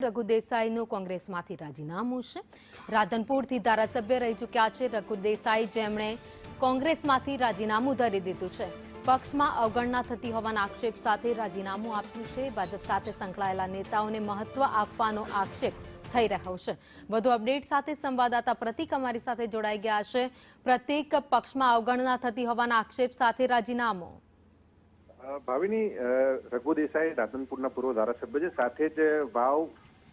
રઘુ દેસાઈનું કોંગ્રેસમાંથી રાજીનામું છે। રાધનપુરથી ધારાસભ્ય રહી ચૂક્યા છે રઘુ દેસાઈ, જેમણે કોંગ્રેસમાંથી રાજીનામું ધરી દીધું છે। પક્ષમાં અવગણના થતી હોવાના આક્ષેપ સાથે રાજીનામું આપ્યું છે। ભાજપ સાથે સંકળાયેલા નેતાઓને મહત્વ આપવાનો આક્ષેપ થઈ રહ્યો છે। વધુ અપડેટ સાથે સંવાદદાતા પ્રતિક અમારી સાથે જોડાઈ ગયા છે। પ્રતિક, પક્ષમાં અવગણના થતી હોવાના આક્ષેપ સાથે રાજીનામું। ભાવિની, રઘુ દેસાઈ રાધનપુરના પૂર્વ ધારાસભ્ય છે, સાથે જ વાવ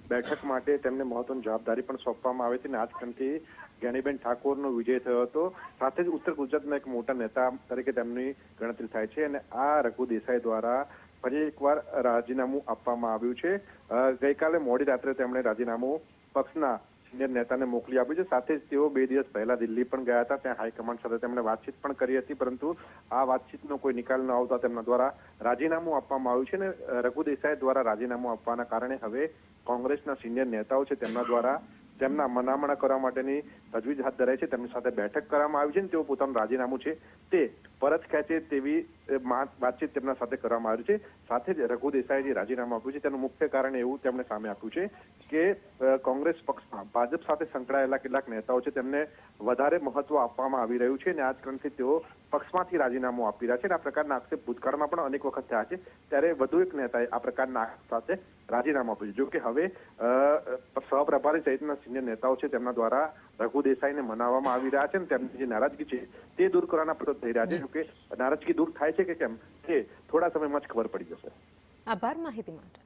બેઠક માટે તેમને મહત્વની જવાબદારી પણ સોંપવામાં આવી હતી અને આજથી જ્ઞાનીબેન ઠાકોરનો વિજય થયો હતો। સાથે જ ઉત્તર ગુજરાતના એક મોટા નેતા તરીકે તેમની ગણતરી થાય છે અને આ રઘુ દેસાઈ દ્વારા ફરી એકવાર રાજીનામું આપવામાં આવ્યું છે। ગઈકાલે મોડી રાત્રે તેમણે રાજીનામું પક્ષના સિનિયર નેતાને મોકલી આપ્યું છે। સાથે જ તેઓ 2 દિવસ પહેલા દિલ્હી પણ ગયા હતા। ત્યાં હાઈકમાન્ડ સાથે તેમણે વાતચીત પણ કરી હતી, પરંતુ આ વાતચીતનો કોઈ નિકાલ ન આવતા તેમના દ્વારા રાજીનામું આપવામાં આવ્યું છે અને રઘુ દેસાઈ દ્વારા રાજીનામું આપવાના કારણે હવે કોંગ્રેસના સિનિયર નેતાઓ છે તેમના દ્વારા તેમના મનામણા કરવા માટેની તજવીજ હાથ ધરાઈ છે। તેમની સાથે બેઠક કરવામાં આવી છે અને તેઓ પોતાનું રાજીનામું છે તે પરત ખેંચે તેવી વાતચીત તેમના સાથે કરવામાં આવી છે। સાથે જ રઘુ દેસાઈએ જે રાજીનામું આપ્યું છે તેનું મુખ્ય કારણ એવું તેમણે સામે આપ્યું છે કે કોંગ્રેસ પક્ષમાં ભાજપ સાથે સંકળાયેલા કેટલાક નેતાઓ છે તેમને વધારે મહત્વ આપવામાં આવી રહ્યું છે અને આ જ કારણથી તેઓ પક્ષમાંથી રાજીનામું આપી રહ્યા છે અને આ પ્રકારના આક્ષેપ ભૂતકાળમાં પણ અનેક વખત થયા છે। ત્યારે વધુ એક નેતાએ આ પ્રકારના આક્ષેપ સાથે રાજીનામું આપ્યું છે। જો કે હવે સહપ્રભારી સહિતના સિનિયર નેતાઓ છે તેમના દ્વારા રઘુ દેસાઈને મનાવવામાં આવી રહ્યા છે અને તેમની જે નારાજગી છે તે દૂર કરવાના પ્રયત્નો થઈ રહ્યા છે। જો કે નારાજગી દૂર થાય છે કે કેમ તે થોડા સમયમાં જ ખબર પડી જશે। આભાર માહિતી માટે।